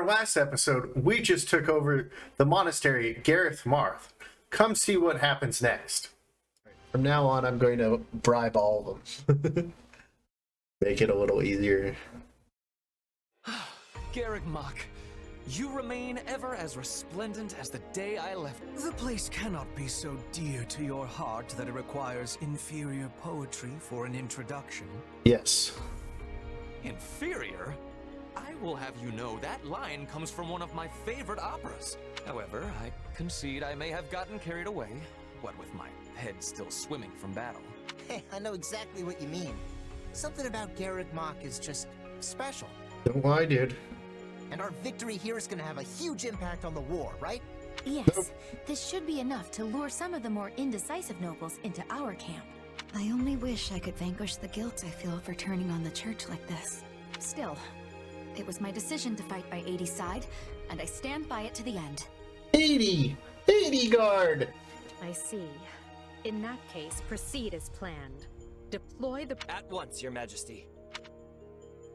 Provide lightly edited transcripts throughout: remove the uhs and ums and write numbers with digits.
last episode, we just took over the monastery Gareth Marth. Come see what happens next. From now on, I'm going to bribe all of them. Make it a little easier. Gareth Mach, you remain ever as resplendent as the day I left. The place cannot be so dear to your heart that it requires inferior poetry for an introduction. Yes. Inferior? I will have you know that line comes from one of my favorite operas. However, I concede I may have gotten carried away, what with my head still swimming from battle. Hey, I know exactly what you mean. Something about Gareth Mach is just special. Don't lie, dude. And our victory here is going to have a huge impact on the war, right? Yes, this should be enough to lure some of the more indecisive nobles into our camp. I only wish I could vanquish the guilt I feel for turning on the church like this. Still, it was my decision to fight by 80's side, and I stand by it to the end. 80 guard! I see. In that case, proceed as planned. Deploy the... At once, Your Majesty.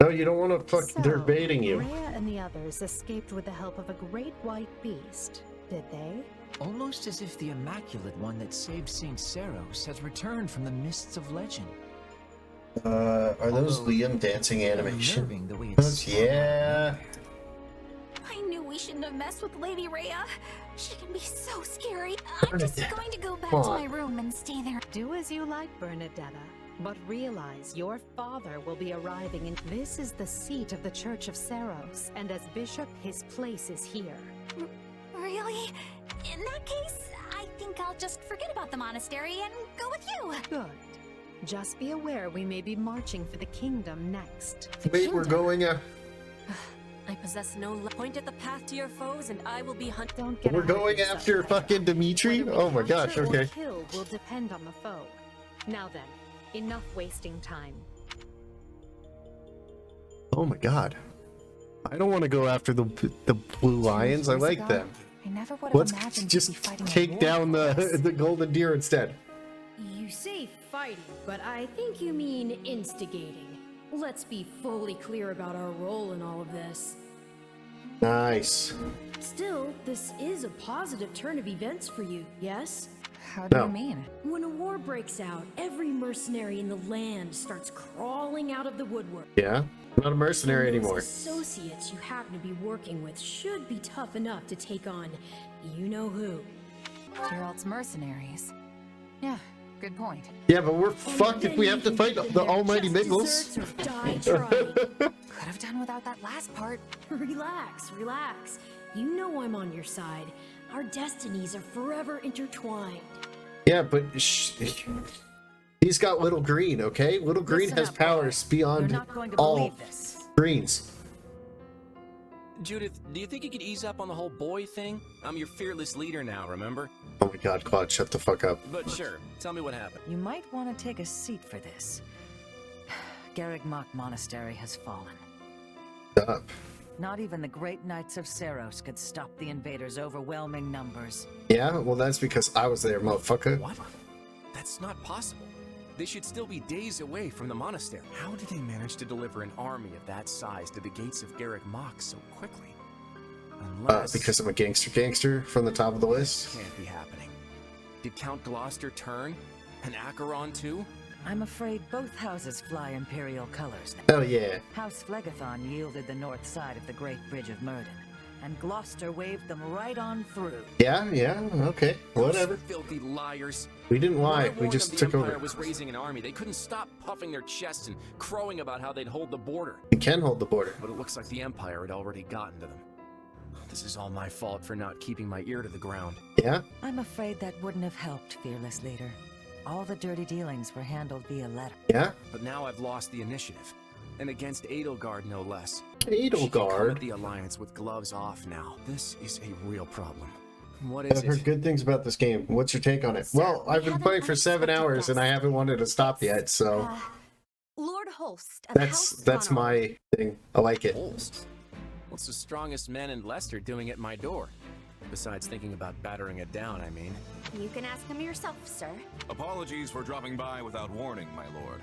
No, you don't want to fuck. So, They're baiting you. Rhea and the others escaped with the help of a great white beast, did they? Almost as if the Immaculate One that saved St. Seros has returned from the mists of legend. Are those Although, Liam dancing animation? unnerving the way it's Yeah. I knew we shouldn't have messed with Lady Rhea. She can be so scary. I'm just going to go back to my room and stay there. Do as you like, Bernadetta. But realize your father will be arriving in... This is the seat of the Church of Seros, and as bishop, his place is here. Really? In that case, I think I'll just forget about the monastery and go with you. Good. Just be aware we may be marching for the kingdom next. Wait, we're going I possess no point at the path to your foes, and I will be hunted. Don't get we're ahead of going yourself, after Rhea. fucking Dimitri? Whether we Oh my gosh, capture or okay. kill will depend on the foe. Now then, enough wasting time. Oh my god. I don't want to go after the blue lions. I like them. I never would have Let's imagined just we'd be fighting a take war down for us. the golden deer instead. You say fighting, but I think you mean instigating. Let's be fully clear about our role in all of this. Nice. Still, this is a positive turn of events for you, yes? How do No. you mean? When a war breaks out, every mercenary in the land starts crawling out of the woodwork. Yeah. I'm not a mercenary And those anymore. associates you happen to be working with should be tough enough to take on you-know-who. Gerald's mercenaries. Yeah, good point. Yeah, but we're fucked if we have to fight the almighty Biggles. Or die trying. Could have done without that last part. Relax, relax. You know I'm on your side. Our destinies are forever intertwined. Yeah, but he's got Little Green, okay? Little Green Listen has up, powers You're beyond not going to all believe this. greens. Judith, do you think you could ease up on the whole boy thing? I'm your fearless leader now, remember? Oh my god, Claude, shut the fuck up. But sure, tell me what happened. You might want to take a seat for this. Gareth Mach Monastery has fallen. Stop. Not even the great knights of Seros could stop the invaders' overwhelming numbers. Yeah, well that's because I was there, motherfucker. What? That's not possible. They should still be days away from the monastery. How did they manage to deliver an army of that size to the gates of Gareth Mach so quickly? Unless... Because I'm a gangster from the top of the list. This can't be happening. Did Count Gloucester turn? And Acheron too? I'm afraid both houses fly Imperial colors. Hell yeah. House Phlegethon yielded the north side of the Great Bridge of Murden, and Gloucester waved them right on through. Yeah, okay. Whatever. Those filthy liars. We didn't When I lie, we warned just them took the Empire over. was raising an army. They couldn't stop puffing their chests and crowing about how they'd hold the border. We can hold the border. But it looks like the Empire had already gotten to them. This is all my fault for not keeping my ear to the ground. Yeah? I'm afraid that wouldn't have helped, fearless leader. All the dirty dealings were handled via letter. Yeah? But now I've lost the initiative. And against Edelgard, no less. She can come at Edelgard? the Alliance with gloves off now. This is a real problem. What I've is heard it? good things about this game. What's your take on it? Well, I've been playing for 7 hours and I haven't wanted to stop yet, so Lord Holst of that's House Connell. my thing. I like it. Holst? What's the strongest man in Leicester doing at my door? Besides thinking about battering it down, I mean. You can ask him yourself, sir. Apologies for dropping by without warning, my lord.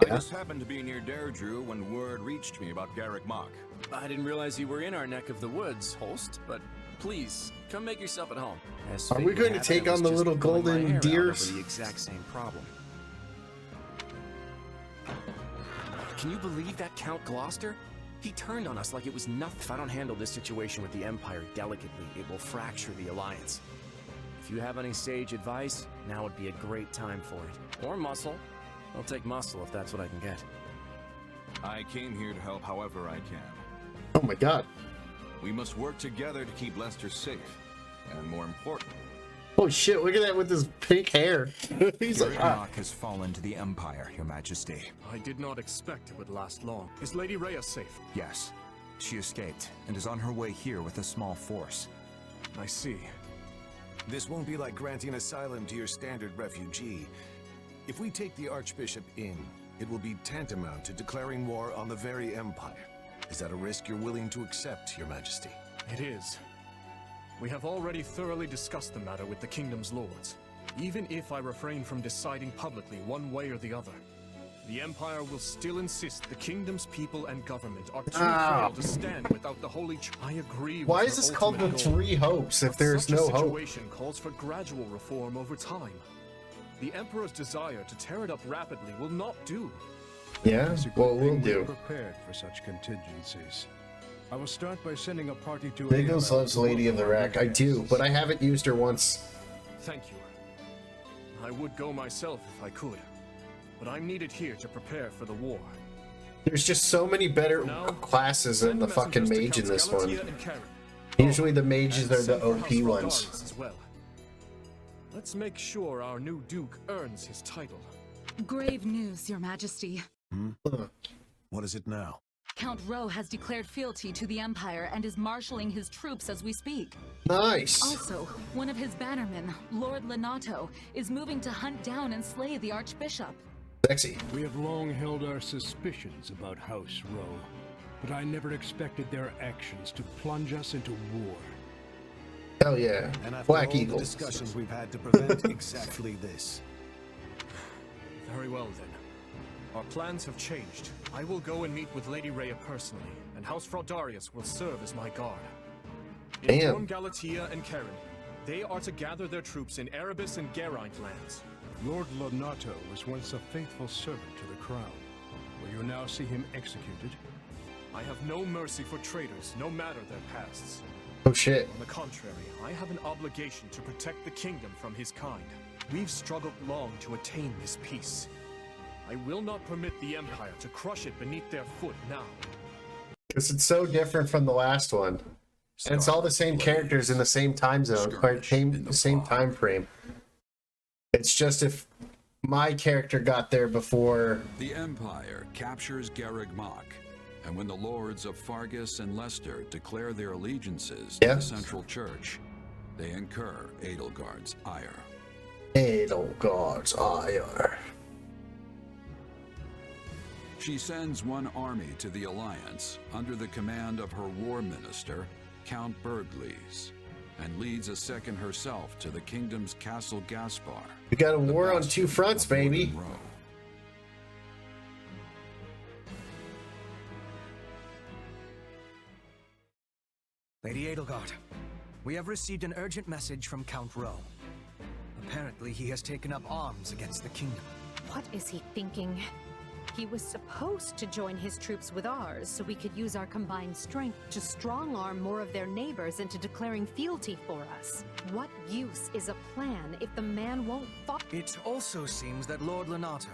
I just happened to be near Deirdre when word reached me about Garrick Mach. I didn't realize you were in our neck of the woods, host, but please, come make yourself at home. As Are fate we would going to have it, take I was on the just little pulling my golden hair out deers? over the exact same problem. Can you believe that, Count Gloucester? He turned on us like it was nothing. If I don't handle this situation with the Empire delicately, it will fracture the Alliance. If you have any sage advice, now would be a great time for it. Or muscle. I'll take muscle if that's what I can get. I came here to help however I can. Oh my god. We must work together to keep Lester safe. And more important, Holy shit, look at that with his pink hair. He's like, Garrick Mach has fallen to the Empire, Your Majesty. I did not expect it would last long. Is Lady Rhea safe? Yes. She escaped and is on her way here with a small force. I see. This won't be like granting asylum to your standard refugee. If we take the Archbishop in, it will be tantamount to declaring war on the very Empire. Is that a risk you're willing to accept, Your Majesty? It is. We have already thoroughly discussed the matter with the Kingdom's lords. Even if I refrain from deciding publicly one way or the other, the Empire will still insist the Kingdom's people and government are too frail to stand without the Holy I agree. why with is your this called the ultimate goal, Three Hopes if but there's such no a hope? situation calls for gradual reform over time. The Emperor's desire to tear it up rapidly will not do. Yeah, what we'll do. Prepared for such contingencies. I will start by sending a party to Biggles loves Lady of the Wreck. I do, but I haven't used her once. Thank you. I would go myself if I could, but I'm needed here to prepare for the war. There's just so many better classes than the fucking mage in this one. Usually the mages are the OP ones. As well. Let's make sure our new Duke earns his title. Grave news, Your Majesty. What is it now? Count Rowe has declared fealty to the Empire and is marshaling his troops as we speak. Nice. Also, one of his bannermen, Lord Lenato, is moving to hunt down and slay the Archbishop. Sexy. We have long held our suspicions about House Rowe, but I never expected their actions to plunge us into war. Hell yeah. And after Black all Eagles. the discussions we've had to prevent exactly this. Very well then. Our plans have changed. I will go and meet with Lady Rhea personally, and House Fraudarius will serve as my guard. Inform Galatea and Karen. They are to gather their troops in Erebus and Geraint lands. Lord Lenato was once a faithful servant to the crown. Will you now see him executed? I have no mercy for traitors, no matter their pasts. Oh shit. On the contrary, I have an obligation to protect the kingdom from his kind. We've struggled long to attain this peace. I will not permit the Empire to crush it beneath their foot now. Because it's so different from the last one. And it's all the same characters in the same time zone, or same time frame. It's just if my character got there before... The Empire captures Garrick Mach, and when the lords of Fargus and Leicester declare their allegiances to the Central Church, they incur Edelgard's ire. Edelgard's ire. She sends one army to the Alliance under the command of her war minister, Count Biggles, and leads a second herself to the kingdom's Castle Gaspar. We got a war on two fronts, baby. Lady Edelgard, we have received an urgent message from Count Rowe. Apparently, he has taken up arms against the kingdom. What is he thinking? He was supposed to join his troops with ours so we could use our combined strength to strong-arm more of their neighbors into declaring fealty for us. What use is a plan if the man won't fight? It also seems that Lord Lenato,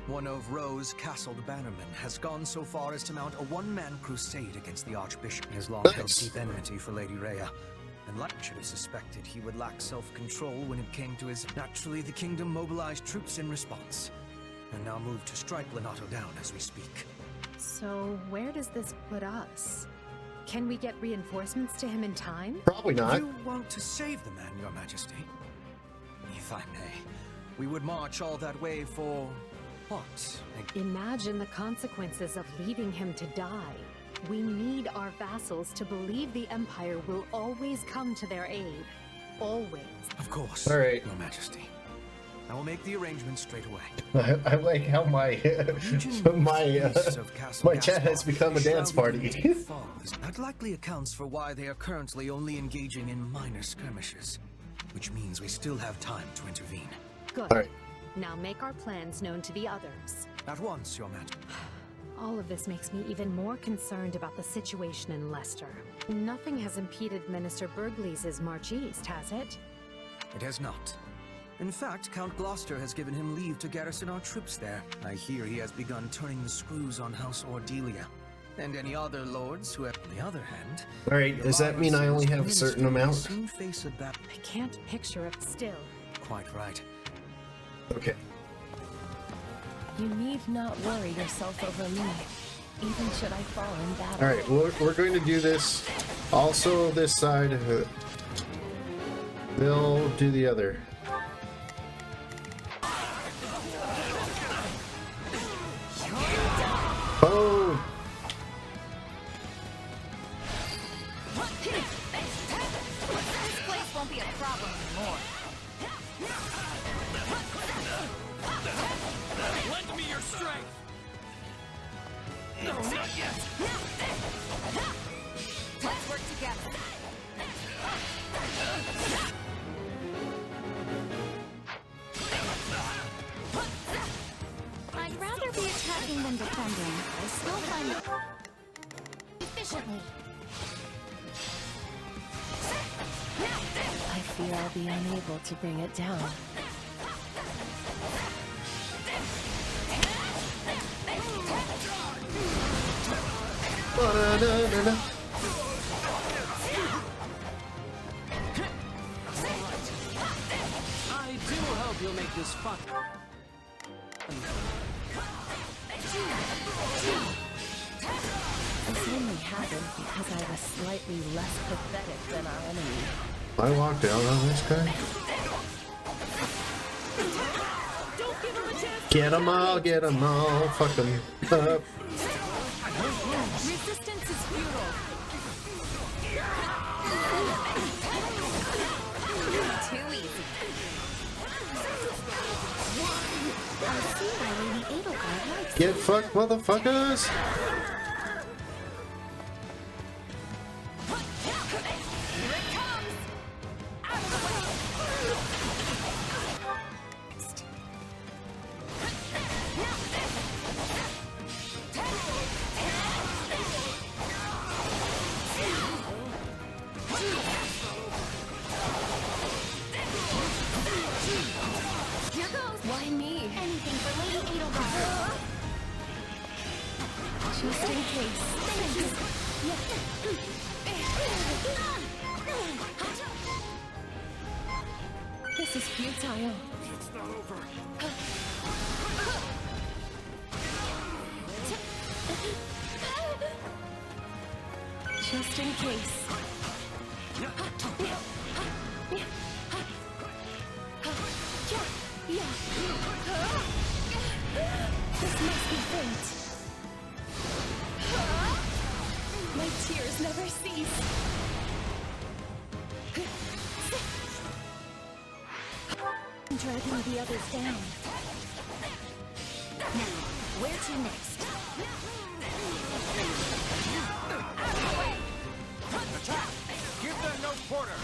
one of Rowe's castled bannermen, has gone so far as to mount a one-man crusade against the Archbishop. He has long held deep enmity for Lady Rhea, and like should have suspected he would lack self-control when it came to his... Naturally, the kingdom mobilized troops in response, and now move to strike Lenato down as we speak. So where does this put us? Can we get reinforcements to him in time? Probably not. You want to save the man, Your Majesty? If I may, we would march all that way for... what? Imagine the consequences of leaving him to die. We need our vassals to believe the Empire will always come to their aid. Always. Of course, all right. Your Majesty. I will make the arrangements straight away. I like how my my chat has become a dance party. That likely accounts for why they are currently only engaging in minor skirmishes, which means we still have time to intervene. Good. All right. Now make our plans known to the others. At once, Your Majesty. All of this makes me even more concerned about the situation in Leicester. Nothing has impeded Minister Burgleys' march east, has it? It has not. In fact, Count Gloucester has given him leave to garrison our troops there. I hear he has begun turning the screws on House Ordelia. And any other lords who have, on the other hand... Alright, does that mean I only have a certain amount? Soon face a battle. I can't picture it still. Quite right. Okay. You need not worry yourself over me, even should I fall in battle. Alright, we're going to do this. Also, this side. They'll do the other. Oh! This place won't be a problem anymore. Lend me your strength! No, not yet! Let's work together. I'd rather be attacking than defending. I still find it efficiently. I fear I'll be unable to bring it down. I do hope you'll make this fun. This only happened because I was slightly less pathetic than our enemy. I walked down on this guy. Get them all, fuck them up. Resistance is futile. Too easy. I see why Lady Edelgard likes Get fucked, motherfuckers! Here goes. Why me? Anything for Lady Edelgard. Just in case. This is futile. It's not over. Just in case. This must be fate. My tears never cease. Dragging the others down. Now, where to next? Attack! Give them no quarter!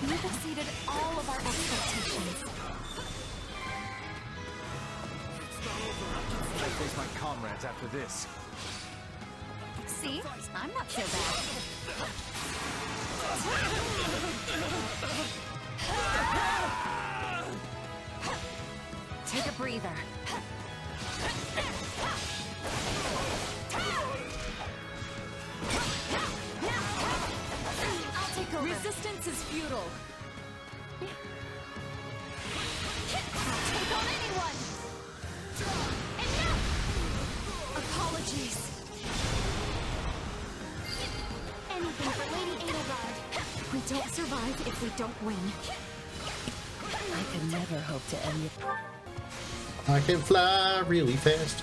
You've exceeded all of our expectations. I face my comrades after this. See? I'm not so bad. Take a breather. I'll take over. Resistance is futile. Take on anyone! Enough! Apologies. Anything for don't survive if we don't win. I could never hope to end it. I can fly really fast.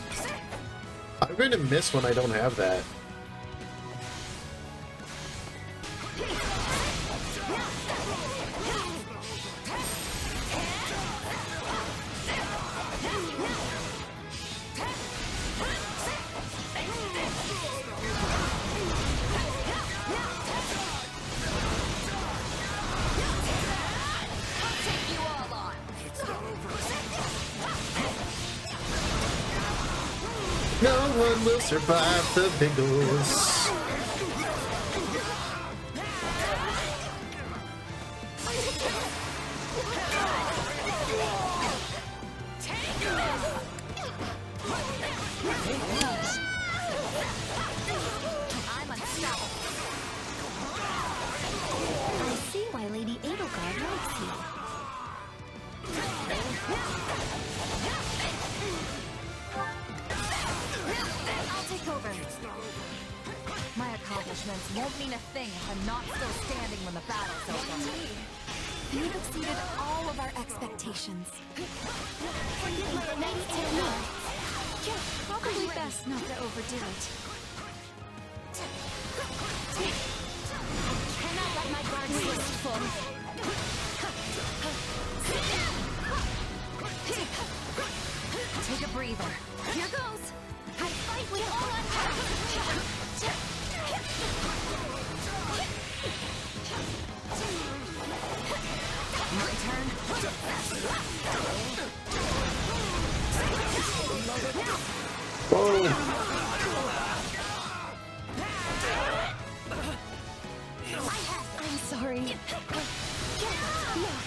I'm going to miss when I don't have that. No one will survive the Biggles. I'm unstoppable. I see why Lady Edelgard likes you. I'll take over. My accomplishments won't mean a thing if I'm not still standing when the battle's over. You've exceeded all of our expectations. Lady Edelgard. Probably best not to overdo it. I cannot let my guard slip. Take a breather. Here goes. I fight with all I have. My turn. I'm sorry.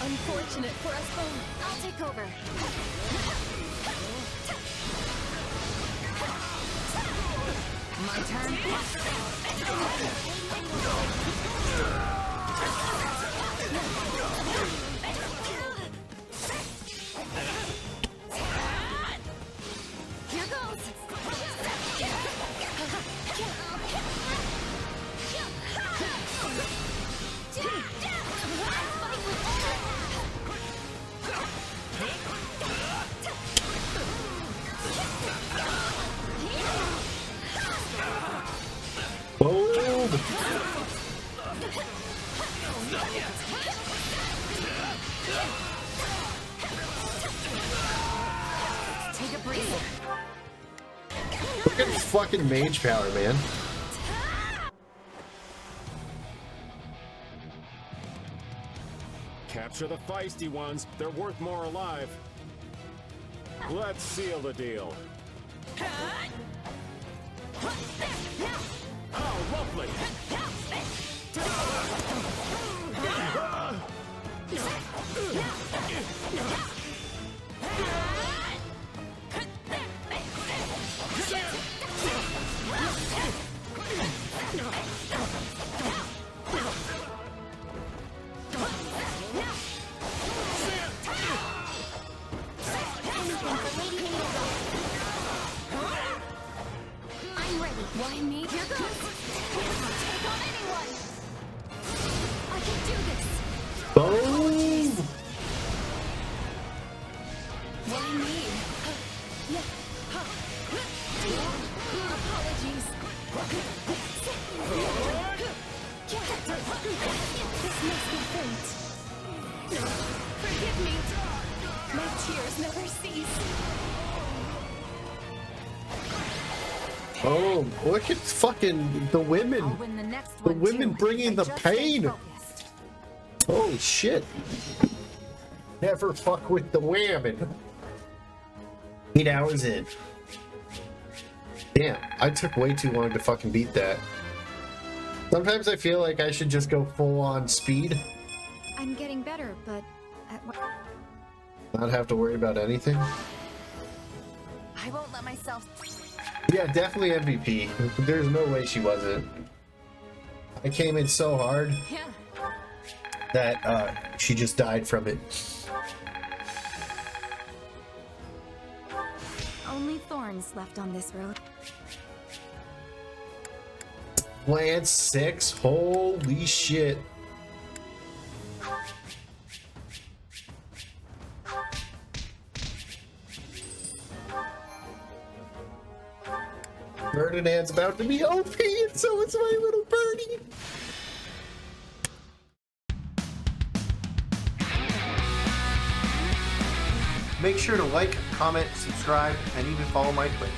Unfortunate for us both. I'll take over. My turn. Here goes. Boom! Take a breather. Look at fucking mage power, man. Capture the feisty ones. They're worth more alive. Let's seal the deal. Oh, lovely! I'm ready. Why me? Here goes. Take on anyone. I can do this. Boom! Why me? Apologies. This makes me faint. Forgive me. My tears never cease. Oh, look at fucking the women. I'll win the next The one women too, bringing if I the just stay pain. focused. Holy shit. Never fuck with the women. 8 hours in. Damn, I took way too long to fucking beat that. Sometimes I feel like I should just go full on speed. I'm getting better, but at what? Not have to worry about anything. I won't let myself. Yeah, definitely MVP. There's no way she wasn't. I came in so hard Yeah. that she just died from it. Only thorns left on this road. Lance 6, holy shit. Ferdinand's about to be OP, and so is my little birdie. Make sure to like, comment, subscribe, and even follow my Twitch.